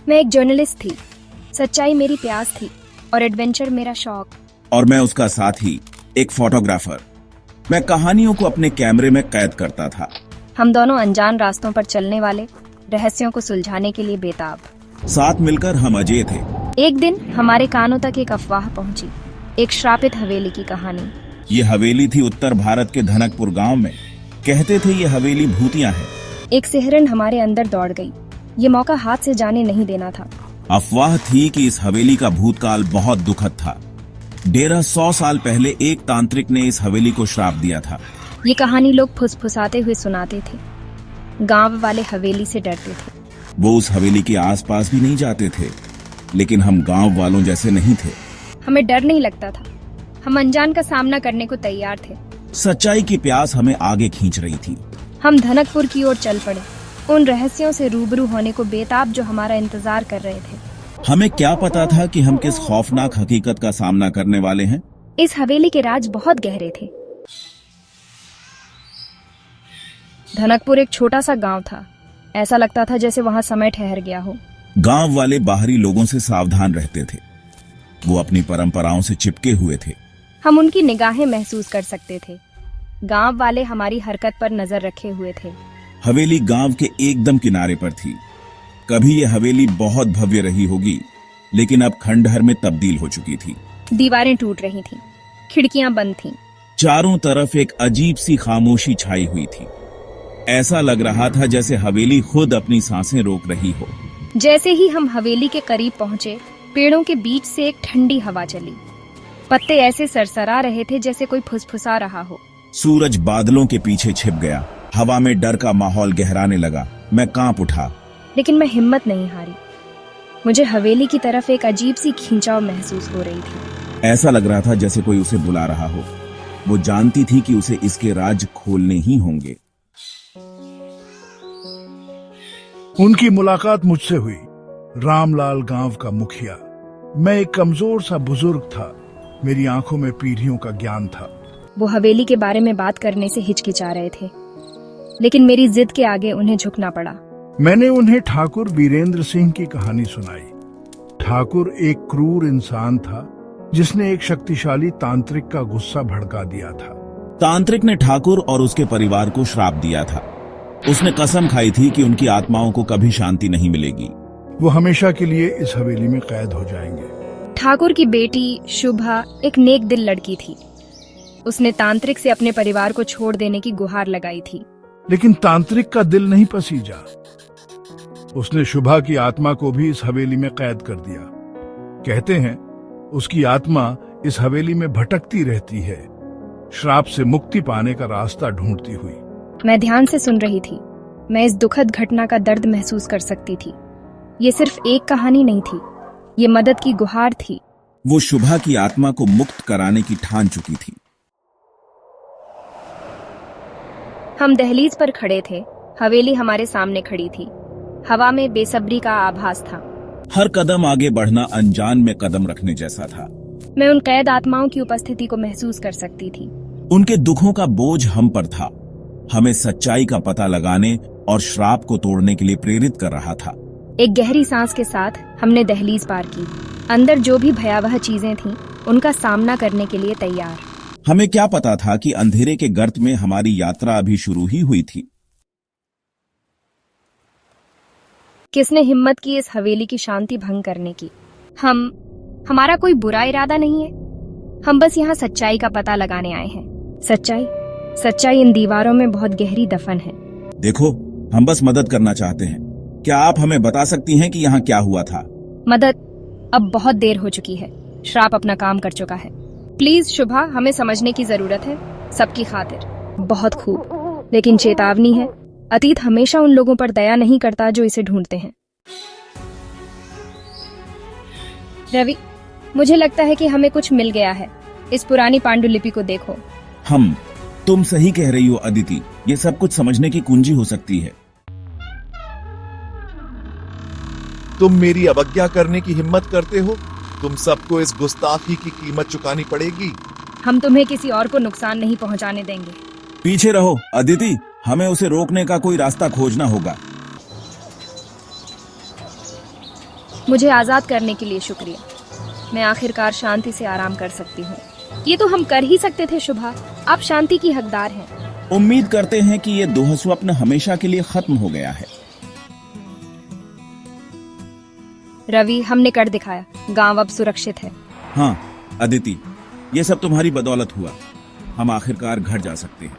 मैं एक जर्नलिस्ट थी। सच्चाई मेरी प्यास थी और एडवेंचर मेरा शौक। और मैं उसका साथी, एक फोटोग्राफर। मैं कहानियों को अपने कैमरे में कैद करता था। हम दोनों अनजान रास्तों पर चलने वाले, रहस्यों को सुलझाने के लिए बेताब। साथ मिलकर हम अजय थे। एक दिन हमारे कानों तक एक अफवाह पहुंची, एक श्रापित हवेली की कहानी। ये हवेली थी उत्तर भारत के धनकपुर गांव में। कहते थे ये हवेली भूतिया है। एक सिहरन हमारे अंदर दौड़ गई। ये मौका हाथ से जाने नहीं देना था। अफवाह थी कि इस हवेली का भूतकाल बहुत दुखद था। डेरा 100 साल पहले एक तांत्रिक ने इस हवेली को श्राप दिया था। ये कहानी लोग फुसफुसाते हुए सुनाते थे। गांव वाले हवेली से डरते थे। वो उस हवेली के आसपास भी नहीं जाते थे, लेकिन हम गांव वालों जैसे नहीं थे। हमें डर नहीं लगता था। हम अनजान का सामना करने को तैयार थे। सच्चाई की प्यास हमें आगे खींच रही थी। हम धनकपुर की ओर चल पड़े, उन रहस्यों से रूबरू होने को बेताब जो हमारा इंतजार कर रहे थे। हमें क्या पता था कि हम किस खौफनाक हकीकत का सामना करने वाले हैं। इस हवेली के राज बहुत गहरे थे। धनकपुर एक छोटा सा गांव था। ऐसा लगता था जैसे वहां समय ठहर गया हो। गांव वाले बाहरी लोगों से सावधान रहते थे। वो अपनी परंपराओं से चिपके हुए थे। हम उनकी निगाहें महसूस कर सकते थे। गांव वाले हमारी हरकत पर नजर रखे हुए थे। हवेली गांव के एकदम किनारे पर थी। कभी ये हवेली बहुत भव्य रही होगी, लेकिन अब खंडहर में तब्दील हो चुकी थी। दीवारें टूट रही थीं, खिड़कियां बंद थीं। चारों तरफ एक अजीब सी खामोशी छाई हुई थी। ऐसा लग रहा था जैसे हवेली खुद अपनी सांसें रोक रही हो। जैसे ही हम हवेली के करीब पहुंचे, पेड़ों के बीच से एक ठंडी हवा चली। पत्ते ऐसे सरसरा रहे थे जैसे कोई फुसफुसा रहा हो। सूरज बादलों के पीछे छिप गया। हवा में डर का माहौल गहराने लगा। मैं कांप उठा, लेकिन मैं हिम्मत नहीं हारी। मुझे हवेली की तरफ एक अजीब सी खिंचाव महसूस हो रही थी। ऐसा लग रहा था जैसे कोई उसे बुला रहा हो। वो जानती थी कि उसे इसके राज खोलने ही होंगे। उनकी मुलाकात मुझसे हुई। रामलाल गांव का मुखिया। मैं एक कमजोर सा बुजुर्ग था। मेरी आंखों में पीढ़ियों का ज्ञान था। वो हवेली के बारे में बात करने से हिचकिचा रहे थे, लेकिन मेरी जिद के आगे उन्हें झुकना पड़ा। मैंने उन्हें ठाकुर वीरेंद्र सिंह की कहानी सुनाई। ठाकुर एक क्रूर इंसान था जिसने एक शक्तिशाली तांत्रिक का गुस्सा भड़का दिया था। तांत्रिक ने ठाकुर और उसके परिवार को श्राप दिया था। उसने कसम खाई थी कि उनकी आत्माओं को कभी शांति नहीं मिलेगी। वो हमेशा के लिए इस हवेली में कैद हो जाएंगे। ठाकुर की बेटी शुभा एक नेक दिल लड़की थी। उसने तांत्रिक से अपने परिवार को छोड़ देने की गुहार लगाई थी। लेकिन तांत्रिक का दिल नहीं पसीजा। उसने शुभा की आत्मा को भी इस हवेली में कैद कर दिया। कहते हैं उसकी आत्मा इस हवेली में भटकती रहती है, श्राप से मुक्ति पाने का रास्ता ढूंढती हुई। मैं ध्यान से सुन रही थी। मैं इस दुखद घटना का दर्द महसूस कर सकती थी। ये सिर्फ एक कहानी नहीं थी, ये मदद की गुहार थी। वो शुभा की आत्मा को मुक्त कराने की ठान चुकी थी। हम दहलीज पर खड़े थे। हवेली हमारे सामने खड़ी थी। हवा में बेसब्री का आभास था। हर कदम आगे बढ़ना अनजान में कदम रखने जैसा था। मैं उन कैद आत्माओं की उपस्थिति को महसूस कर सकती थी। उनके दुखों का बोझ हम पर था। हमें सच्चाई का पता लगाने और श्राप को तोड़ने के लिए प्रेरित कर रहा था। एक गहरी सांस के साथ हमने दहलीज पार की। अंदर जो भी भयावह चीजें थीं, उनका सामना करने के लिए तैयार। हमें क्या पता था कि अंधेरे के गर्त में हमारी यात्रा अभी शुरू ही हुई थी। किसने हिम्मत की इस हवेली की शांति भंग करने की? हमारा कोई बुरा इरादा नहीं है। हम बस यहाँ सच्चाई का पता लगाने आए हैं। सच्चाई इन दीवारों में बहुत गहरी दफन है। देखो, हम बस मदद करना चाहते हैं। क्या आप हमें बता सकती हैं कि यहाँ क्या हुआ था? मदद? अब बहुत देर हो चुकी है। श्राप अपना काम कर चुका है। प्लीज शुभा, हमें समझने की जरूरत है, सबकी खातिर। बहुत खूब, लेकिन चेतावनी है, अतीत हमेशा उन लोगों पर दया नहीं करता जो इसे ढूंढते हैं। रवि, मुझे लगता है कि हमें कुछ मिल गया है। इस पुरानी पांडुलिपि को देखो। तुम सही कह रही हो अदिति। ये सब कुछ समझने की कुंजी हो सकती है। तुम मेरी अवज्ञा करने की हिम्मत करते हो? तुम सबको इस गुस्ताखी की कीमत चुकानी पड़ेगी। हम तुम्हें किसी और को नुकसान नहीं पहुंचाने देंगे। पीछे रहो अदिति, हमें उसे रोकने का कोई रास्ता खोजना होगा। मुझे आजाद करने के लिए शुक्रिया। मैं आखिरकार शांति से आराम कर सकती हूँ। ये तो हम कर ही सकते थे शुभा। आप शांति की हकदार हैं। उम्मीद करते हैं कि ये दुःस्वप्न हमेशा के लिए खत्म हो गया है। रवि, हमने कर दिखाया। गांव अब सुरक्षित है। हाँ अदिति, ये सब तुम्हारी बदौलत हुआ। हम आखिरकार घर जा सकते हैं।